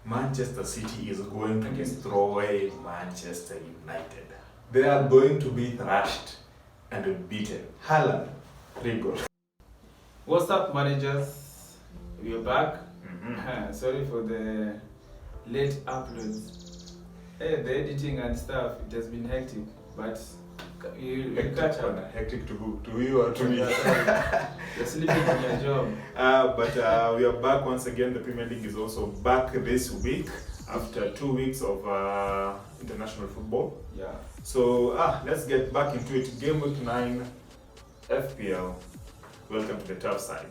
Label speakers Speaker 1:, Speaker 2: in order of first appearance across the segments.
Speaker 1: Manchester City is going to destroy Manchester United. They are going to be thrashed and beaten. Haaland, 3 goals.
Speaker 2: What's up, managers? We're back.
Speaker 1: Mm-hmm.
Speaker 2: Sorry for the late uploads. Hey, the editing and stuff, it has been hectic, but you catch up.
Speaker 1: Hectic to who? To you or to me?
Speaker 2: You're sleeping on your job.
Speaker 1: But we are back once again. The Premier League is also back this week after 2 weeks of international football.
Speaker 2: Yeah.
Speaker 1: So let's get back into it. Game week 9, FPL. Welcome to the tough side.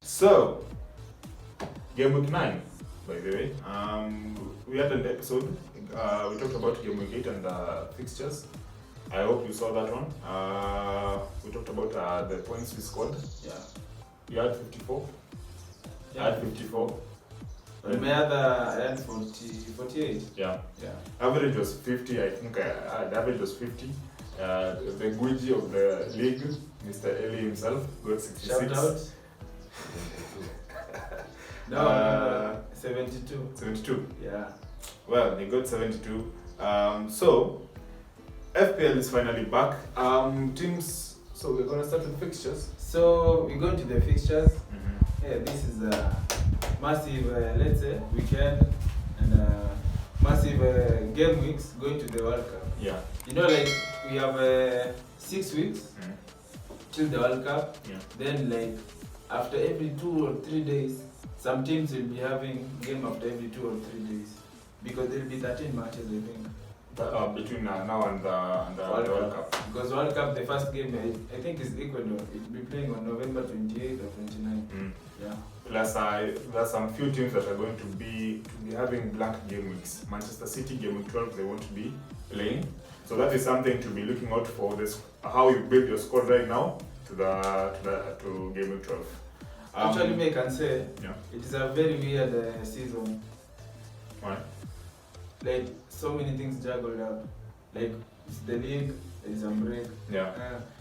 Speaker 1: So, game week 9, by the way. We had an episode. We talked about game week 8 and fixtures. I hope you saw that one. We talked about the points we scored.
Speaker 2: Yeah.
Speaker 1: You had 54.
Speaker 2: Yeah.
Speaker 1: I had 54.
Speaker 2: Right. My other had 48.
Speaker 1: Yeah.
Speaker 2: Yeah.
Speaker 1: Average was 50. I think the average was 50. The Guiji of the league, Mr. Eli himself, got 66.
Speaker 2: Shout out. No, 72.
Speaker 1: 72.
Speaker 2: Yeah.
Speaker 1: Well, he got 72. So, FPL is finally back. Teams, so we're going to start with fixtures.
Speaker 2: So, we go to the fixtures.
Speaker 1: Mm-hmm.
Speaker 2: Yeah, this is a massive, let's say, weekend and massive game weeks going to the World Cup.
Speaker 1: Yeah.
Speaker 2: You know, like, we have 6 weeks
Speaker 1: Mm-hmm.
Speaker 2: till the World Cup.
Speaker 1: Yeah.
Speaker 2: Then, like, after every 2 or 3 days, some teams will be having game after every 2 or 3 days. Because there will be 13 matches, I think.
Speaker 1: Between now and the World Cup.
Speaker 2: Because World Cup, the first game, I think is Ecuador. It will be playing on November 28th or 29th.
Speaker 1: Mm.
Speaker 2: Yeah.
Speaker 1: Plus, there's some few teams that are going to be having blank game weeks. Manchester City game week 12, they won't be playing. So that is something to be looking out for. This how you build your squad right now to game week 12.
Speaker 2: Actually, I can say
Speaker 1: yeah.
Speaker 2: it is a very weird season.
Speaker 1: Why?
Speaker 2: Like so many things juggled up. Like it's the league, there is a break.
Speaker 1: Yeah.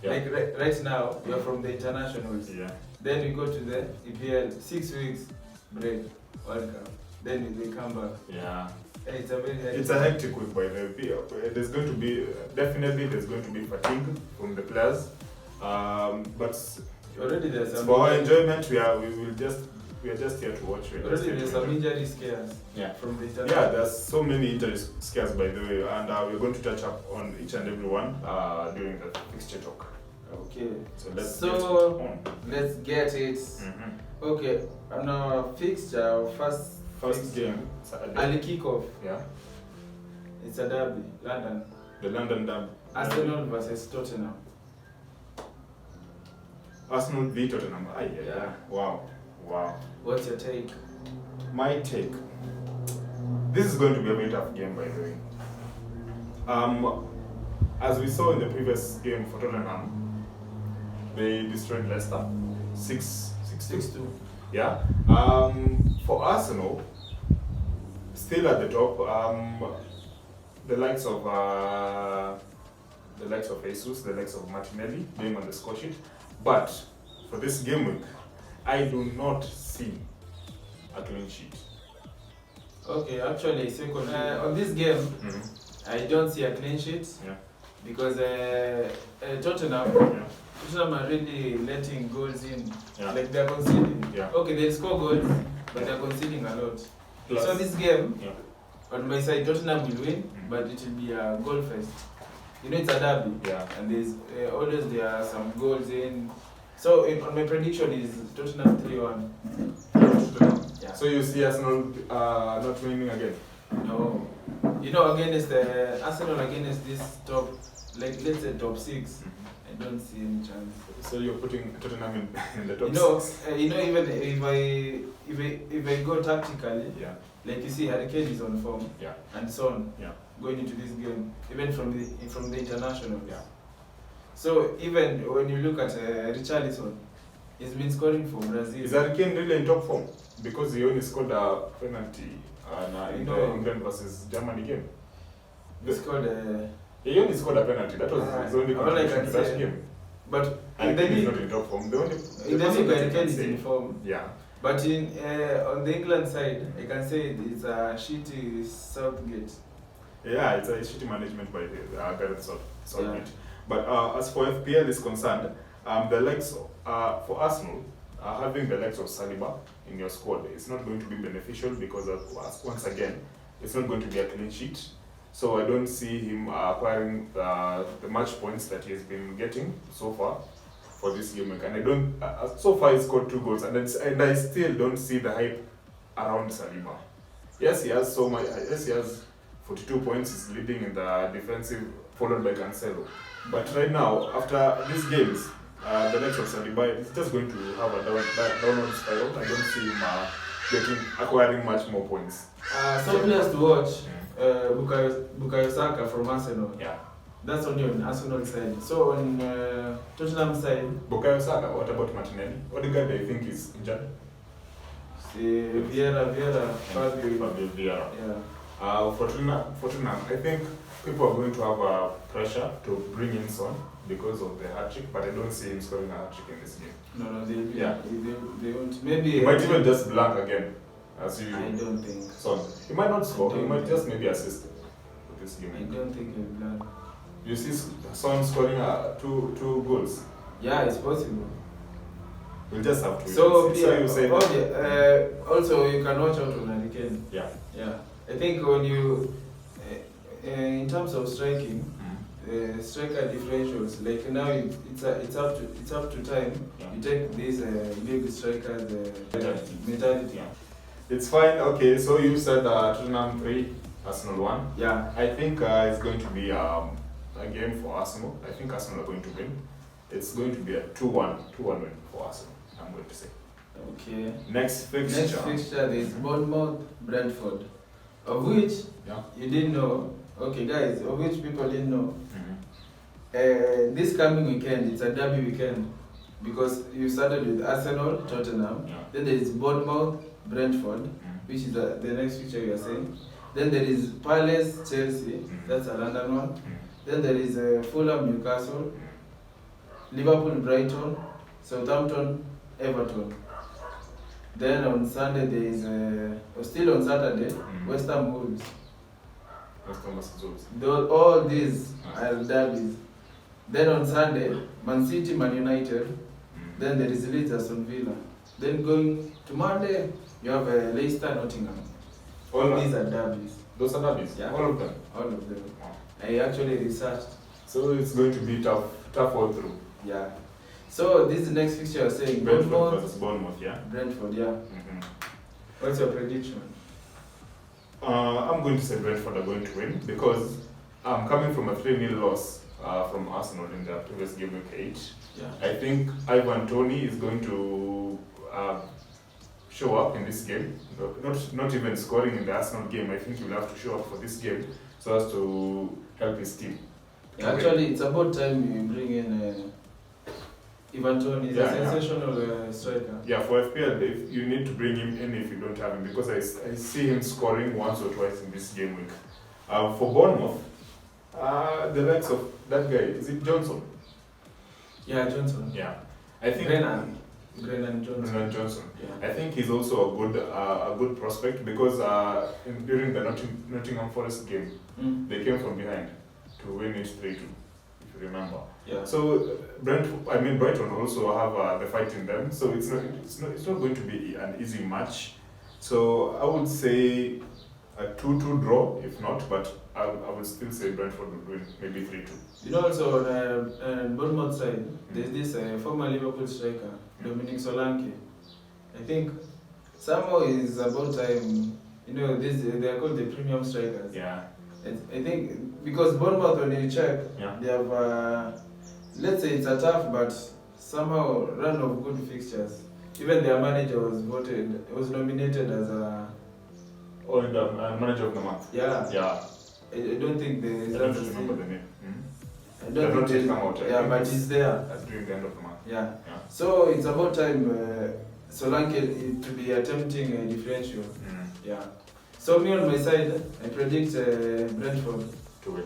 Speaker 1: Yeah.
Speaker 2: Like right now, we are from the internationals.
Speaker 1: Yeah.
Speaker 2: Then we go to the EPL, 6 weeks break, World Cup. Then they come back.
Speaker 1: Yeah.
Speaker 2: It's a very hectic.
Speaker 1: It's a hectic week by the way. There's going to be definitely fatigue from the players. But
Speaker 2: already there's some
Speaker 1: for our enjoyment, we are just here to watch.
Speaker 2: Already there's some injury scares.
Speaker 1: Yeah.
Speaker 2: From the international.
Speaker 1: Yeah, there's so many injury scares by the way, and we're going to touch up on each and every one during the fixture talk.
Speaker 2: Okay.
Speaker 1: So let's
Speaker 2: get it.
Speaker 1: Mm-hmm.
Speaker 2: Okay. On our fixture,
Speaker 1: first game, Saturday.
Speaker 2: Early kickoff.
Speaker 1: Yeah.
Speaker 2: It's a derby, London.
Speaker 1: The London derby.
Speaker 2: Arsenal versus Tottenham.
Speaker 1: Arsenal v Tottenham. Yeah. Wow.
Speaker 2: What's your take?
Speaker 1: My take. This is going to be a very tough game, by the way. As we saw in the previous game for Tottenham, they destroyed Leicester 6-2. Yeah. For Arsenal, still at the top, the likes of Jesus, the likes of Martinelli being on the score sheet. But for this game week, I do not see a clean sheet.
Speaker 2: Okay, actually, second on this game,
Speaker 1: Mm-hmm.
Speaker 2: I don't see a clean sheet.
Speaker 1: Yeah.
Speaker 2: Because Tottenham are really letting goals in.
Speaker 1: Yeah.
Speaker 2: Like they're conceding.
Speaker 1: Yeah.
Speaker 2: Okay, they score goals, but they're conceding a lot.
Speaker 1: Plus,
Speaker 2: So this game,
Speaker 1: yeah.
Speaker 2: on my side, Tottenham will win,
Speaker 1: Mm.
Speaker 2: but it will be a goal fest. You know, it's a derby,
Speaker 1: Yeah.
Speaker 2: and there's always there are some goals in. So on my prediction is Tottenham 3-1. Yeah.
Speaker 1: So you see Arsenal not winning again?
Speaker 2: No, you know, against Arsenal against this top, like let's say top 6, I don't see any chance.
Speaker 1: So you're putting Tottenham in the top
Speaker 2: You know,
Speaker 1: 6?
Speaker 2: even if I go tactically,
Speaker 1: Yeah.
Speaker 2: like you see, Harry Kane is on form,
Speaker 1: Yeah.
Speaker 2: and Son
Speaker 1: Yeah.
Speaker 2: going into this game, even from the international.
Speaker 1: Yeah.
Speaker 2: So even when you look at Richarlison, he's been scoring for Brazil.
Speaker 1: Is Harry Kane really in top form? Because he only scored a penalty in the England versus Germany game.
Speaker 2: He scored
Speaker 1: He only scored a penalty. That was his only
Speaker 2: all I
Speaker 1: contribution
Speaker 2: can
Speaker 1: to that
Speaker 2: say-
Speaker 1: game.
Speaker 2: But
Speaker 1: And
Speaker 2: in the
Speaker 1: he's
Speaker 2: league,
Speaker 1: not in top form. The
Speaker 2: in the
Speaker 1: person
Speaker 2: league,
Speaker 1: that
Speaker 2: I
Speaker 1: you
Speaker 2: can is in
Speaker 1: say-
Speaker 2: form.
Speaker 1: Yeah.
Speaker 2: But in on the England side, I can say it's a shitty Southgate.
Speaker 1: Yeah, it's a shitty management by the Gareth Southgate.
Speaker 2: Yeah.
Speaker 1: But as for FPL is concerned, the likes for Arsenal, having the likes of Saliba in your squad is not going to be beneficial because once again, it's not going to be a clean sheet. So I don't see him acquiring the match points that he has been getting so far for this game week. And I don't. So far, he scored 2 goals, and I still don't see the hype around Saliba. Yes, he has so much. Yes, he has 42 points. He's leading in the defensive, followed by Cancelo. But right now, after these games, the likes of Saliba is just going to have a downward spiral. I don't see him acquiring much more points.
Speaker 2: Some players to watch. Bukayo Saka from Arsenal.
Speaker 1: Yeah.
Speaker 2: That's only on Arsenal side. So on Tottenham side,
Speaker 1: Bukayo Saka. What about Martinelli? Odegaard, I think is injured.
Speaker 2: Vieira, Fabio.
Speaker 1: Fabio Vieira.
Speaker 2: Yeah.
Speaker 1: For Tottenham, I think people are going to have pressure to bring in Son because of the hat-trick, but I don't see him scoring a hat-trick in this game.
Speaker 2: No,
Speaker 1: Yeah.
Speaker 2: they won't. Maybe
Speaker 1: He might even just blank again, as usual.
Speaker 2: I don't think.
Speaker 1: Son. He might not score, he
Speaker 2: don't
Speaker 1: might
Speaker 2: think.
Speaker 1: just maybe assist with this
Speaker 2: I
Speaker 1: game.
Speaker 2: don't think he'll plan.
Speaker 1: You see Son scoring two goals.
Speaker 2: Yeah, it's possible.
Speaker 1: We'll just have to
Speaker 2: So
Speaker 1: see. So you say
Speaker 2: also you can watch out on Harry Kane.
Speaker 1: yeah.
Speaker 2: Yeah, I think when you in terms of striking, striker differentials, like now it's up to time.
Speaker 1: Yeah.
Speaker 2: You take these big strikers mentality.
Speaker 1: Yeah. It's fine. Okay, so you said Tottenham 3, Arsenal 1.
Speaker 2: Yeah.
Speaker 1: I think it's going to be a game for Arsenal. I think Arsenal are going to win. It's going to be a 2-1 win for Arsenal, I'm going to say.
Speaker 2: Okay.
Speaker 1: Next fixture.
Speaker 2: There is Bournemouth, Brentford, of which
Speaker 1: Yeah.
Speaker 2: you didn't know. Okay, guys, of which people didn't know.
Speaker 1: Mm-hmm.
Speaker 2: This coming weekend, it's a derby weekend because you started with Arsenal, Tottenham.
Speaker 1: Yeah.
Speaker 2: Then there is Bournemouth, Brentford,
Speaker 1: Mm-hmm.
Speaker 2: which is the next fixture you are saying. Then there is Palace, Chelsea, that's a London one.
Speaker 1: Mm-hmm.
Speaker 2: Then there is Fulham, Newcastle, Liverpool, Brighton, Southampton, Everton. Then on Sunday there is, still on Saturday, West Ham Wolves.
Speaker 1: West Ham versus Wolves.
Speaker 2: All these are derbies. Then on Sunday, Man City, Man United. Then there is Leeds, Aston Villa. Then going to Monday, you have Leicester, Nottingham. All these are derbies.
Speaker 1: Those are derbies?
Speaker 2: Yeah.
Speaker 1: All of them?
Speaker 2: All of them.
Speaker 1: Wow.
Speaker 2: I actually researched.
Speaker 1: So it's going to be tough all through.
Speaker 2: Yeah. So this is the next fixture you're saying.
Speaker 1: Brentford
Speaker 2: Bournemouth,
Speaker 1: versus Bournemouth, yeah?
Speaker 2: Brentford, yeah.
Speaker 1: Mm-hmm.
Speaker 2: What's your prediction?
Speaker 1: I'm going to say Brentford are going to win because I'm coming from a 3-0 loss from Arsenal in their previous game week 8.
Speaker 2: Yeah.
Speaker 1: I think Ivan Toney is going to show up in this game. Not even scoring in the Arsenal game. I think he will have to show up for this game so as to help his team.
Speaker 2: Actually, it's about time you bring in Ivan Toney. He's
Speaker 1: Yeah,
Speaker 2: a sensational striker.
Speaker 1: Yeah, for FPL, if you need to bring him in if you don't have him because I see him scoring once or twice in this game week. For Bournemouth, the likes of that guy, is it Johnson?
Speaker 2: Yeah, Johnson.
Speaker 1: Yeah. I think
Speaker 2: Brennan Johnson.
Speaker 1: Brennan Johnson.
Speaker 2: Yeah.
Speaker 1: I think he's also a good prospect because during the Nottingham Forest game, they came from behind to win it 3-2, if you remember.
Speaker 2: Yeah.
Speaker 1: So Brighton also have the fight in them. So it's not going to be an easy match. So I would say a 2-2 draw, if not, but I would still say Brentford will win, maybe 3-2.
Speaker 2: You know, also on Bournemouth side, there's this former Liverpool striker, Dominic Solanke. I think somehow is about time. You know, they are called the premium strikers.
Speaker 1: Yeah.
Speaker 2: I think because Bournemouth, when you check,
Speaker 1: Yeah.
Speaker 2: they have let's say it's a tough but somehow run of good fixtures. Even their manager was nominated as a
Speaker 1: In the manager of the month.
Speaker 2: yeah.
Speaker 1: Yeah.
Speaker 2: I don't think there is
Speaker 1: I don't remember the name.
Speaker 2: I
Speaker 1: They're
Speaker 2: don't
Speaker 1: not
Speaker 2: think
Speaker 1: yet come out. I
Speaker 2: yeah,
Speaker 1: think
Speaker 2: but
Speaker 1: it's-
Speaker 2: he's there.
Speaker 1: That's during the end of the month.
Speaker 2: Yeah.
Speaker 1: Yeah.
Speaker 2: So it's about time Solanke to be attempting a differential. Yeah. So me on my side, I predict Brentford.
Speaker 1: To win.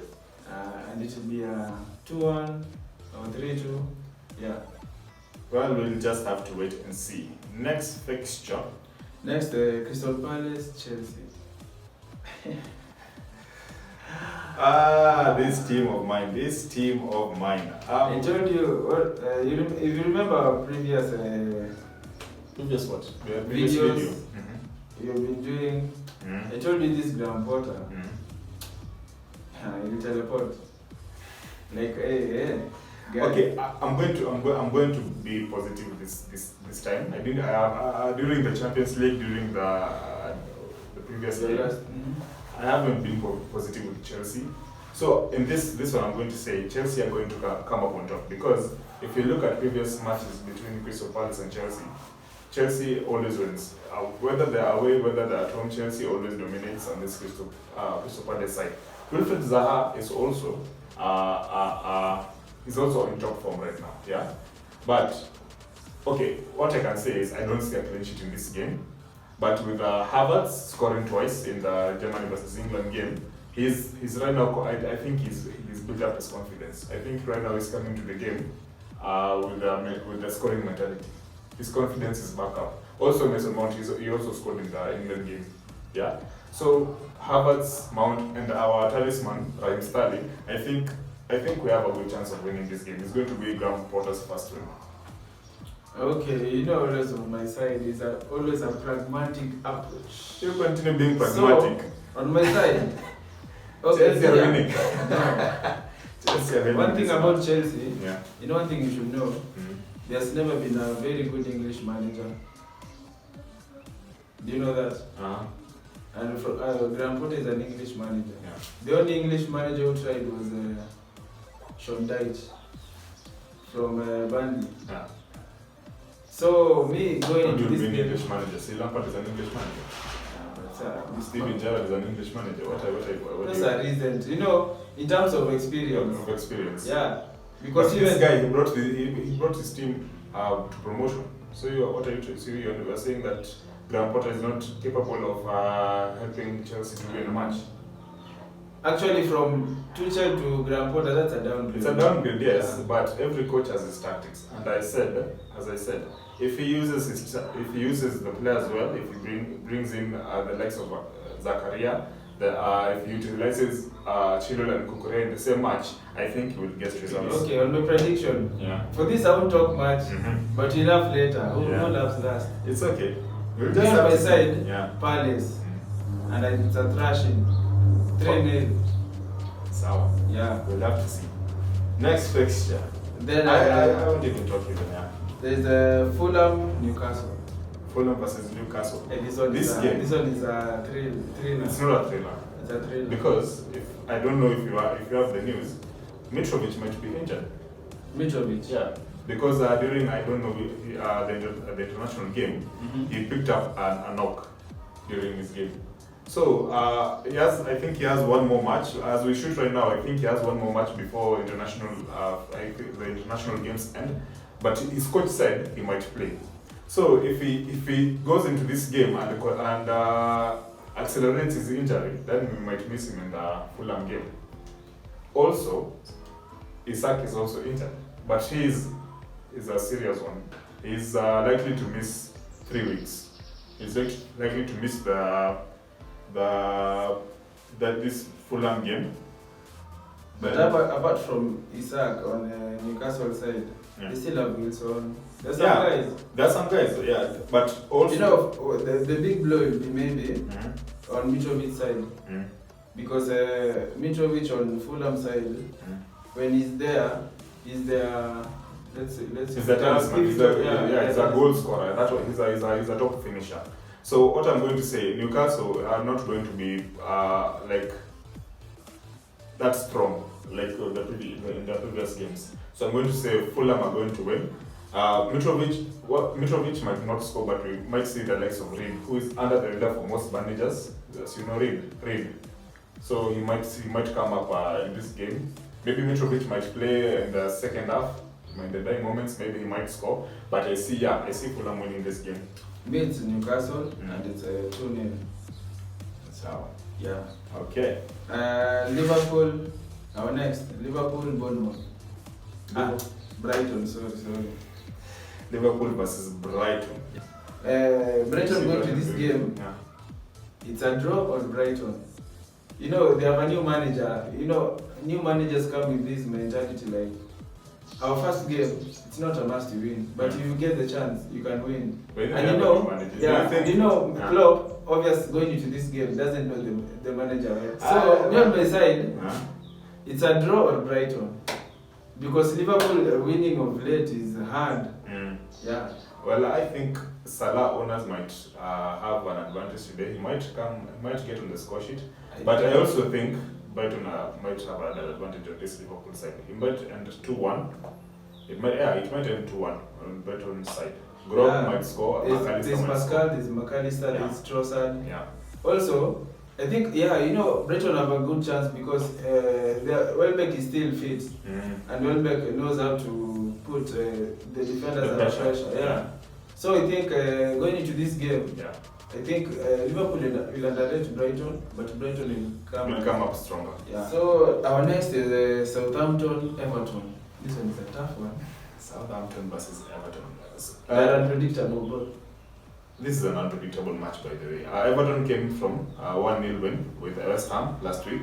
Speaker 2: and it will be a 2-1 or 3-2. Yeah.
Speaker 1: Well, we'll just have to wait and see. Next fixture.
Speaker 2: Next, Crystal Palace, Chelsea.
Speaker 1: This team of mine.
Speaker 2: I told you, what, if you remember our previous
Speaker 1: Previous what?
Speaker 2: Previous
Speaker 1: video.
Speaker 2: videos. You've been doing. I told you this Graham Potter. You teleport. Like, hey, guy.
Speaker 1: Okay, I'm going to be positive this time. I didn't during the Champions League, during the previous year, I haven't been positive with Chelsea. So in this one, I'm going to say Chelsea are going to come up on top, because if you look at previous matches between Crystal Palace and Chelsea always wins. Whether they're away, whether they're at home, Chelsea always dominates on this Crystal Palace side. Wilfried Zaha is also in top form right now, yeah. But okay, what I can say is I don't see a clean sheet in this game. But with Havertz scoring twice in the Germany versus England game, he's right now. I think he's built up his confidence. I think right now he's coming to the game with the scoring mentality. His confidence is back up. Also, Mason Mount, he also scored in the England game. Yeah. So Havertz, Mount, and our talisman Raheem Sterling, I think we have a good chance of winning this game. It's going to be Graham Potter's first win.
Speaker 2: Okay, always on my side is always a pragmatic approach.
Speaker 1: You continue being pragmatic.
Speaker 2: So, on my side, okay,
Speaker 1: Chelsea are winning.
Speaker 2: Chelsea are winning. One thing about Chelsea,
Speaker 1: yeah.
Speaker 2: One thing you should know, there's never been a very good English manager. Do you know that? And Graham Potter is an English manager.
Speaker 1: Yeah.
Speaker 2: The only English manager who tried was Sean Dyche from Burnley.
Speaker 1: Yeah.
Speaker 2: So me going into this game,
Speaker 1: English manager. See, Lampard is an English manager. Steven Gerrard is an English manager. What
Speaker 2: those are reasons. In terms of experience.
Speaker 1: Of experience.
Speaker 2: Yeah. Because
Speaker 1: this guy, he brought his team to promotion. So what are you are saying that Graham Potter is not capable of helping Chelsea to win a match?
Speaker 2: Actually, from Tuchel to Graham Potter, that's a downgrade.
Speaker 1: It's a downgrade, yes, but every coach has his tactics. And as I said, if he uses the players well, if he brings in the likes of Zakaria, if he utilizes Chilwell and Kukurea in the same match, I think he will get results.
Speaker 2: Okay, on my prediction, for this I won't talk much, but enough later. Who laughs last?
Speaker 1: It's okay.
Speaker 2: We'll just by side, Palace, and it's a thrashing. 3-0.
Speaker 1: Sour.
Speaker 2: Yeah.
Speaker 1: We'll have to see. Next fixture.
Speaker 2: Then
Speaker 1: I won't even talk even.
Speaker 2: There's Fulham, Newcastle.
Speaker 1: Fulham versus Newcastle.
Speaker 2: And this one is a thriller.
Speaker 1: It's not a thriller.
Speaker 2: It's a thriller.
Speaker 1: Because I don't know if you have the news, Mitrovic might be injured.
Speaker 2: Mitrovic.
Speaker 1: Yeah. Because during the international game, he picked up a knock during his game. So I think he has one more match. As we shoot right now, I think he has one more match before the international games end. But his coach said he might play. So if he goes into this game and accelerates his injury, then we might miss him in the Fulham game. Also, Isak is also injured, but he is a serious one. He's likely to miss 3 weeks. He's likely to miss this Fulham game.
Speaker 2: But apart from Isak on Newcastle side, they still have Wilson. There's some guys.
Speaker 1: There's some guys, yeah. But also,
Speaker 2: the big blow will be maybe on Mitrovic side. Because Mitrovic on Fulham side, when he's there, he's there. Let's see.
Speaker 1: He's a talisman. He's a goal scorer. That's what he's a top finisher. So what I'm going to say, Newcastle are not going to be like that strong like in the previous games. So I'm going to say Fulham are going to win. Mitrovic might not score, but we might see the likes of Reed, who is under the radar for most managers. As you know, Reed. So he might come up in this game. Maybe Mitrovic might play in the second half. In the dying moments, maybe he might score. But I see Fulham winning this game.
Speaker 2: Me, it's Newcastle, and it's 2-0.
Speaker 1: That's how.
Speaker 2: Yeah.
Speaker 1: Okay.
Speaker 2: Liverpool, Our next, Liverpool, Bournemouth. Brighton, sorry.
Speaker 1: Liverpool versus Brighton.
Speaker 2: Brighton going to this game.
Speaker 1: Yeah.
Speaker 2: It's a draw on Brighton. You know, they have a new manager. You know, new managers come with this mentality like, our first game, it's not a must to win, but if you get the chance, you can win. And you know, Klopp, obviously going into this game, doesn't know the manager well. So, me on my side, it's a draw on Brighton. Because Liverpool winning of late is hard. Yeah.
Speaker 1: Well, I think Salah owners might have an advantage today. He might get on the score sheet. But I also think Brighton might have an advantage on this Liverpool side. It might end 2-1. It might end 2-1 on Brighton's side. Grob might score.
Speaker 2: There's Pascal, there's McAllister, there's Trossard.
Speaker 1: Yeah.
Speaker 2: Also, I think, you know, Brighton have a good chance because Welbeck is still fit. And Welbeck knows how to put the defenders under pressure. Yeah. So I think going into this game, I think Liverpool will underrate Brighton, but Brighton will
Speaker 1: come up stronger.
Speaker 2: Yeah. So our next is Southampton, Everton. This one is a tough one.
Speaker 1: Southampton versus Everton.
Speaker 2: They're unpredictable, but
Speaker 1: this is an unpredictable match, by the way. Everton came from 1-0 win with West Ham last week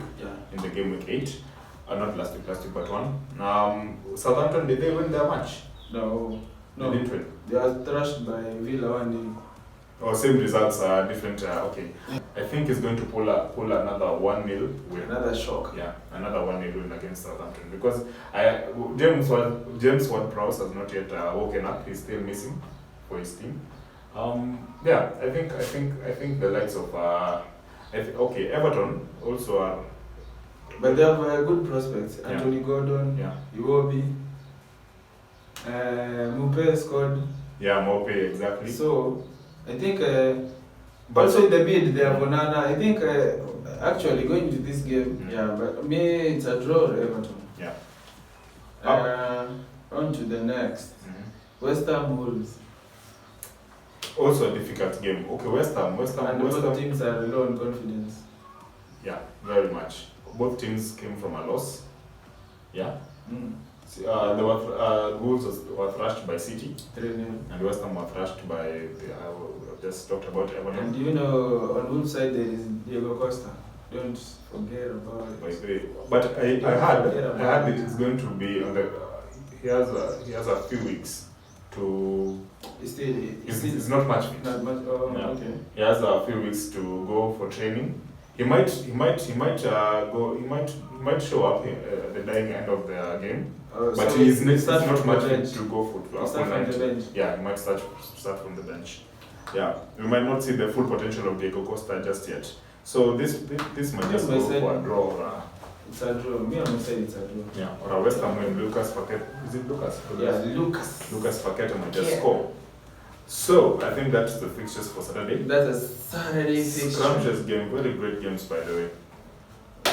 Speaker 1: in the game week 8. Not last week, but one. Southampton, did they win their match?
Speaker 2: No.
Speaker 1: They didn't win.
Speaker 2: They are thrashed by Villa 1-0.
Speaker 1: Oh, same results are different. Okay. I think he's going to pull another 1-0 win.
Speaker 2: Another shock.
Speaker 1: Yeah, another 1-0 win against Southampton because James Ward-Prowse has not yet woken up. He's still missing for his team. I think the likes of Everton also are.
Speaker 2: But they have good prospects. Anthony Gordon, Iwobi, Mupe scored.
Speaker 1: Yeah, Mope, exactly.
Speaker 2: So I think also in the bid they have Onana. I think actually going to this game, but me it's a draw Everton.
Speaker 1: Yeah.
Speaker 2: On to the next. West Ham Wolves.
Speaker 1: Also a difficult game. Okay, West Ham.
Speaker 2: And both teams are low on confidence.
Speaker 1: Yeah, very much. Both teams came from a loss. Yeah. They were Wolves were thrashed by City,
Speaker 2: 3-0. And
Speaker 1: West Ham were thrashed by just talked about Everton.
Speaker 2: And you know, on Wolves side there is Diego Costa. Don't forget about it.
Speaker 1: But I heard it is going to be on the. He has a few weeks to. It's not much fit.
Speaker 2: Not much. Oh,
Speaker 1: yeah.
Speaker 2: Okay.
Speaker 1: He has a few weeks to go for training. He might show up at the dying end of the game. But
Speaker 2: so
Speaker 1: he's not much fit to go for
Speaker 2: the bench.
Speaker 1: Yeah, he might start from the bench. Yeah, we might not see the full potential of Diego Costa just yet. So this might just go for a draw.
Speaker 2: It's a draw. Me, I'm going to say it's a draw.
Speaker 1: Yeah, or a West Ham when Lucas Paqueta. Is it Lucas?
Speaker 2: Yeah, Lucas.
Speaker 1: Lucas Paqueta might just score. So I think that's the fixtures for Saturday.
Speaker 2: That's a Saturday fixture.
Speaker 1: Scrumptious game, very great games by the way.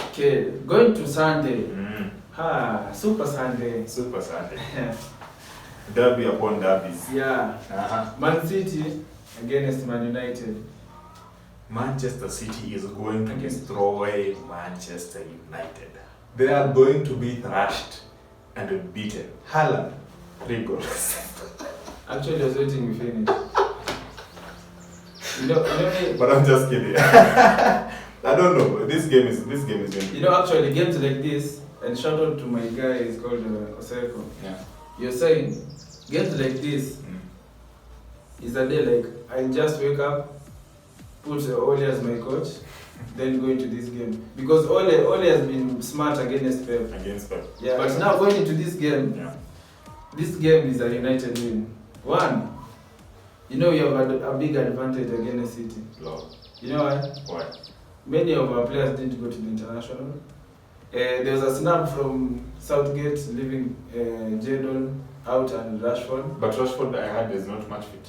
Speaker 2: Okay, going to Sunday. Super Sunday.
Speaker 1: Super Sunday. Derby upon derbies.
Speaker 2: Yeah. Man City against Man United.
Speaker 1: Manchester City is going to destroy Manchester United. They are going to be thrashed and beaten. Haaland, 3 goals.
Speaker 2: Actually, I was waiting to finish. You know,
Speaker 1: but I'm just kidding. I don't know. This game is going to be.
Speaker 2: You know, actually, games like this, and shout out to my guy, he's called Oseko.
Speaker 1: Yeah.
Speaker 2: You're saying, games like this is a day like, I just wake up, put Ole as my coach, then go into this game. Because Ole has been smart against Pep. Yeah, but now going into this game, this game is a United win. One, you know you have a big advantage against City.
Speaker 1: Lord.
Speaker 2: You know why?
Speaker 1: Why?
Speaker 2: Many of our players didn't go to the international. There was a snap from Southgate leaving Jadon out and Rashford.
Speaker 1: But Rashford, I heard, is not much fit.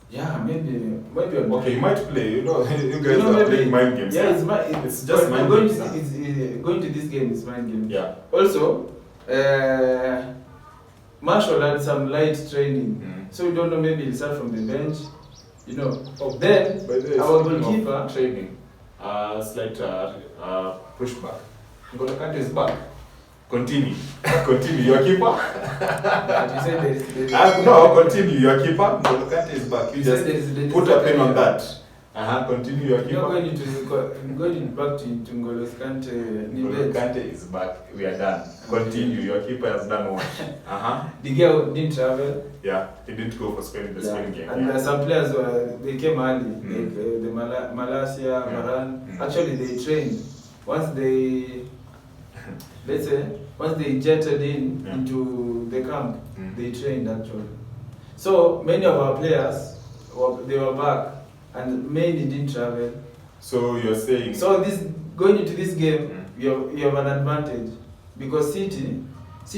Speaker 2: Yeah, maybe.
Speaker 1: Okay, he might play. You know, you guys are playing mind games.
Speaker 2: Yeah, it's just mind games. Going to this game is mind game.
Speaker 1: Yeah.
Speaker 2: Also, Marshall had some light training, so we don't know. Maybe he'll start from the bench. You know. Then our goalkeeper
Speaker 1: training, slight pushback. N'Golo Kante is back. Continue. Continue. Your keeper?
Speaker 2: But you said there is
Speaker 1: No, continue. Your keeper? N'Golo Kante is back. You just put a pin on that. Continue. Your keeper.
Speaker 2: Going back to N'Golo Kante.
Speaker 1: N'Golo Kante is back. We are done. Continue. Your keeper has done what?
Speaker 2: The girl didn't travel.
Speaker 1: Yeah, he didn't go for Spain, the Spain game.
Speaker 2: And some players they came early, like the Malaysia, Maran. Actually, they trained. Once they, let's say, once they jetted into the camp, they trained actually. So many of our players, they were back, and many didn't travel.
Speaker 1: So you're saying?
Speaker 2: So this going into this game, you have an advantage because City,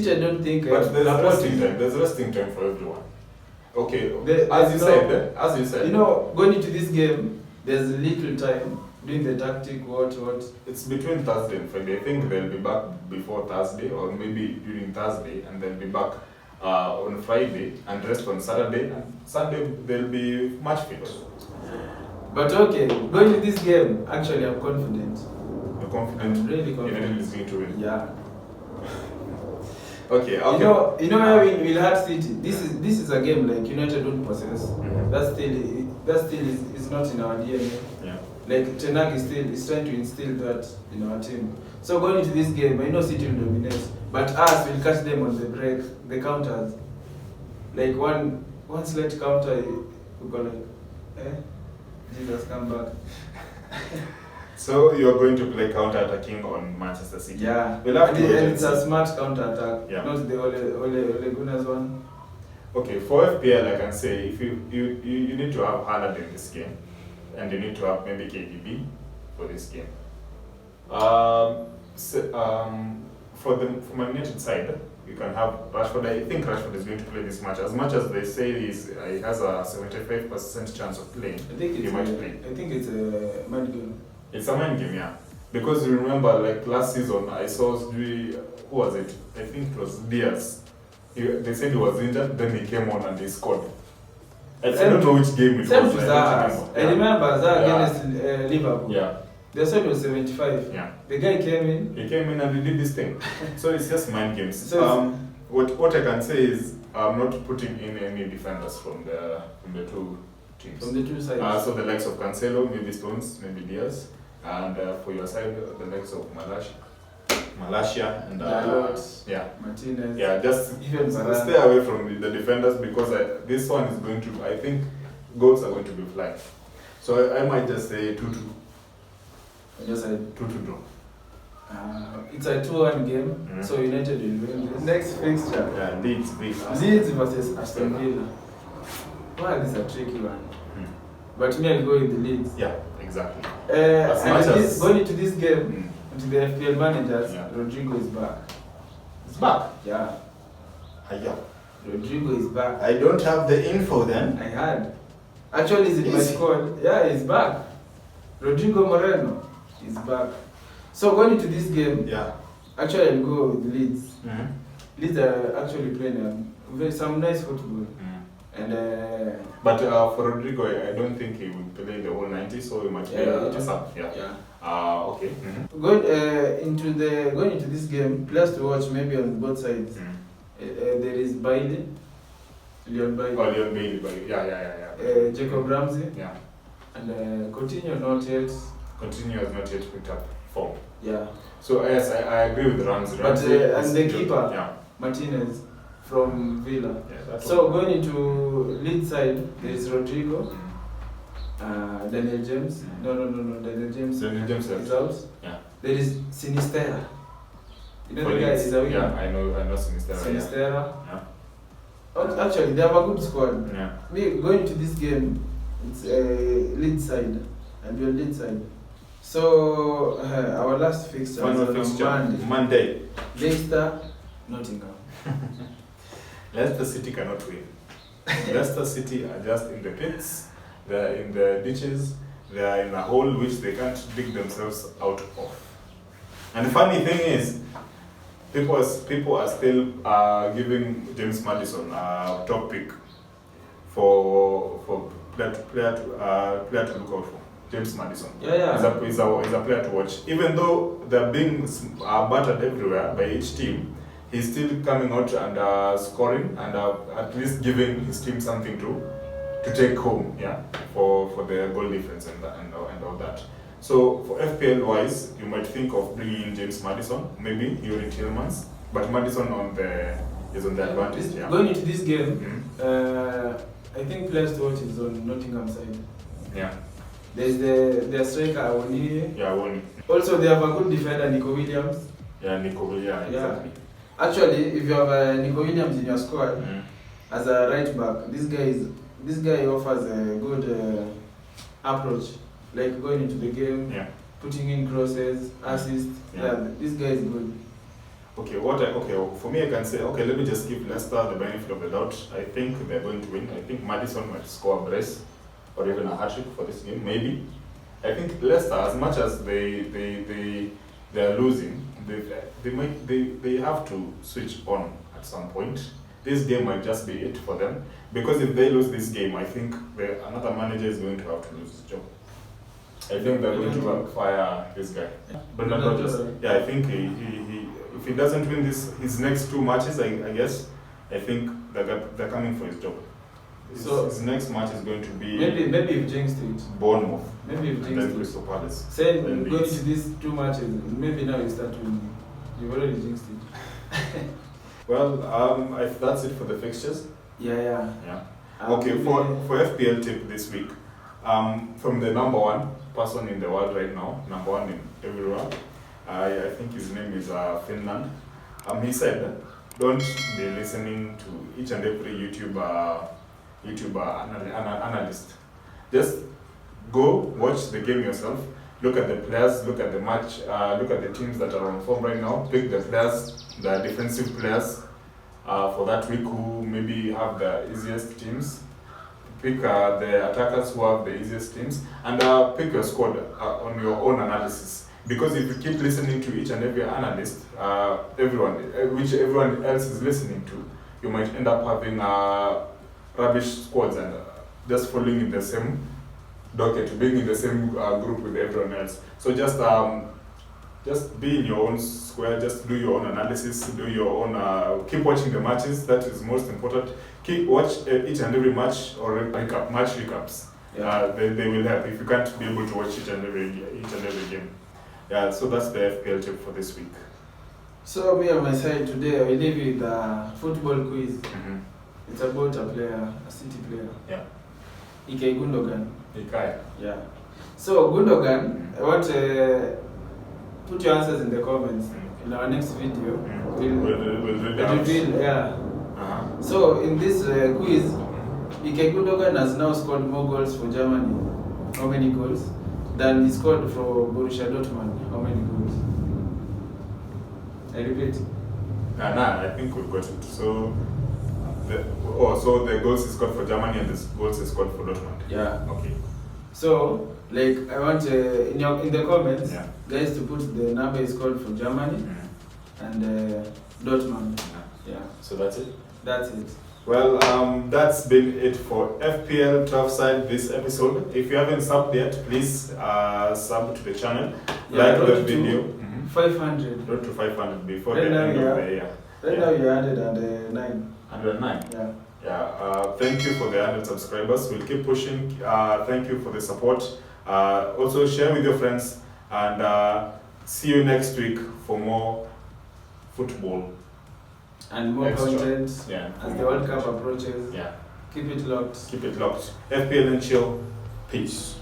Speaker 2: I don't think.
Speaker 1: But there's resting time. There's resting time for everyone. Okay. As you said.
Speaker 2: You know, going into this game, there's little time doing the tactic. What?
Speaker 1: It's between Thursday and Friday. I think they'll be back before Thursday, or maybe during Thursday, and they'll be back on Friday and rest on Saturday. And Sunday they'll be match fit.
Speaker 2: But okay, going to this game, actually, I'm confident.
Speaker 1: You're confident?
Speaker 2: I'm really confident.
Speaker 1: United is going to win.
Speaker 2: Yeah.
Speaker 1: Okay.
Speaker 2: You know where we'll have City. This is a game like United don't possess. That still is not in our DNA.
Speaker 1: Yeah.
Speaker 2: Like Ten Hag is trying to instill that in our team. So going into this game, I know City will dominate, but us will catch them on the break, the counters. Like one slight counter, we go like, Jesus, come back.
Speaker 1: So you're going to play counter-attacking on Manchester City?
Speaker 2: Yeah.
Speaker 1: We'll have to
Speaker 2: and it's a smart counter-attack, not the Ole Gunnar's one.
Speaker 1: Okay, for FPL, I can say if you need to have Haaland in this game, and you need to have maybe KDB for this game. For Man United side, you can have Rashford. I think Rashford is going to play this match. As much as they say he has a 75% chance of playing, he might play.
Speaker 2: I think it's a mind game.
Speaker 1: It's a mind game, yeah. Because you remember, like last season, I saw who was it? I think it was Diaz. They said he was injured, then he came on and he scored. I don't know which game it was.
Speaker 2: I remember that against Liverpool.
Speaker 1: Yeah.
Speaker 2: They said it was 75.
Speaker 1: Yeah.
Speaker 2: The guy came in.
Speaker 1: He came in and he did this thing. So it's just mind games. So what I can say is I'm not putting in any defenders from the two teams.
Speaker 2: From the two sides.
Speaker 1: So the likes of Cancelo, maybe Stones, maybe Diaz, and for your side the likes of Malaysia and
Speaker 2: Martinez.
Speaker 1: Yeah, just stay away from the defenders because this one is going to. I think goals are going to be flying. So I might just say 2-2.
Speaker 2: I just said
Speaker 1: 2-2 draw.
Speaker 2: It's a 2-1 game, so United will win this. Next fixture.
Speaker 1: Yeah, Leeds
Speaker 2: versus Aston Villa. Well, this is a tricky one. But me, I'll go with the Leeds.
Speaker 1: Yeah, exactly.
Speaker 2: Going into this game, to the FPL managers, Rodrigo is back.
Speaker 1: He's back?
Speaker 2: Yeah.
Speaker 1: Yeah.
Speaker 2: Rodrigo is back.
Speaker 1: I don't have the info then.
Speaker 2: I had. Actually, he's in my squad. Yeah, he's back. Rodrigo Moreno is back. So going into this game, actually I'll go with Leeds. Leeds are actually playing some nice football. And
Speaker 1: but for Rodrigo, I don't think he will play the whole 90, so he might be a sub. Okay.
Speaker 2: Going into this game, players to watch maybe on both sides. There is Bailey, Leon Bailey.
Speaker 1: Oh, Leon Bailey. Yeah.
Speaker 2: Jacob Ramsey.
Speaker 1: Yeah.
Speaker 2: And Coutinho not yet.
Speaker 1: Coutinho has not yet picked up form.
Speaker 2: Yeah.
Speaker 1: So yes, I agree with Ramsey.
Speaker 2: But and the keeper, Martinez from Villa.
Speaker 1: Yeah,
Speaker 2: so going into lead side, there is Rodrigo, Daniel James. No, Daniel James.
Speaker 1: Daniel James
Speaker 2: is out.
Speaker 1: Yeah.
Speaker 2: There is Sinistera. You know the guy is a winger.
Speaker 1: Yeah, I know Sinistera.
Speaker 2: Sinistera.
Speaker 1: Yeah.
Speaker 2: Actually, they have a good squad.
Speaker 1: Yeah.
Speaker 2: Me going into this game, it's lead side, and we're lead side. So our last fixture is on
Speaker 1: Monday.
Speaker 2: Leicester, Nottingham.
Speaker 1: Leicester City cannot win. Leicester City are just in the pits. They are in the ditches. They are in a hole which they can't dig themselves out of. And the funny thing is, people are still giving James Maddison a top pick for player to look out for. James Madison.
Speaker 2: Yeah.
Speaker 1: He's a player to watch. Even though they're being battered everywhere by each team, he's still coming out and scoring and at least giving his team something to take home, for the goal difference and all that. So for FPL wise, you might think of bringing in James Madison, maybe Yuri Tillmans, but Madison is on the advantage.
Speaker 2: Going into this game, I think players to watch is on Nottingham side.
Speaker 1: Yeah.
Speaker 2: There's their striker Awoni.
Speaker 1: Yeah, Awoni.
Speaker 2: Also, they have a good defender, Nico Williams.
Speaker 1: Yeah, Nico Williams. Exactly.
Speaker 2: Actually, if you have Nico Williams in your squad as a right back, this guy offers a good approach, like going into the game, putting in crosses, assists. Yeah, this guy is good.
Speaker 1: Okay, for me I can say, let me just give Leicester the benefit of the doubt. I think they're going to win. I think Madison might score a brace or even a hat-trick for this game, maybe. I think Leicester, as much as they are losing, they have to switch on at some point. This game might just be it for them, because if they lose this game, I think another manager is going to have to lose his job. I think they're going to fire this guy. But not Rodgers. Yeah, I think he if he doesn't win his next 2 matches, I guess, I think they're coming for his job. So his next match is going to be
Speaker 2: maybe if jinxed it.
Speaker 1: Bournemouth.
Speaker 2: Maybe if jinxed it.
Speaker 1: Crystal Palace.
Speaker 2: Say going to these 2 matches, maybe now you start winning. You've already jinxed it.
Speaker 1: Well, that's it for the fixtures.
Speaker 2: Yeah.
Speaker 1: Okay, for FPL tip this week, from the number 1 person in the world right now, number 1 in everywhere, I think his name is Finland. He said, don't be listening to each and every YouTuber analyst. Just go watch the game yourself. Look at the players, look at the match, look at the teams that are on form right now. Pick the players, the defensive players for that week who maybe have the easiest teams. Pick the attackers who have the easiest teams, and pick your squad on your own analysis. Because if you keep listening to each and every analyst, which everyone else is listening to, you might end up having rubbish squads and just following in the same docket, being in the same group with everyone else. So just be in your own square, just do your own analysis, do your own, keep watching the matches, that is most important. Watch each and every match or match recaps. They will help if you can't be able to watch each and every game. Yeah, so that's the FPL tip for this week.
Speaker 2: So me on my side today, I will leave you with a football quiz. It's about a City player.
Speaker 1: Yeah.
Speaker 2: Ike Gundogan.
Speaker 1: Ike.
Speaker 2: Yeah. So Gundogan, I want to put your answers in the comments. In our next video,
Speaker 1: we'll reveal.
Speaker 2: Yeah. So in this quiz, Ike Gundogan has now scored more goals for Germany. How many goals? Than he scored for Borussia Dortmund. How many goals? I repeat.
Speaker 1: I think we've got it. So the goals he scored for Germany and the goals he scored for Dortmund.
Speaker 2: Yeah.
Speaker 1: Okay.
Speaker 2: So I want in the comments, guys, to put the number he scored for Germany and Dortmund. Yeah.
Speaker 1: So that's it.
Speaker 2: That's it.
Speaker 1: Well, that's been it for FPL 12 side this episode. If you haven't subbed yet, please sub to the channel. Like the video.
Speaker 2: 500.
Speaker 1: Road to 500 before the end of the year.
Speaker 2: Right now you're 109.
Speaker 1: 109?
Speaker 2: Yeah.
Speaker 1: Thank you for the 100 subscribers. We'll keep pushing. Thank you for the support. Also share with your friends, and see you next week for more football.
Speaker 2: And more content as the World Cup approaches.
Speaker 1: Yeah.
Speaker 2: Keep it locked.
Speaker 1: Keep it locked. FPL and chill. Peace.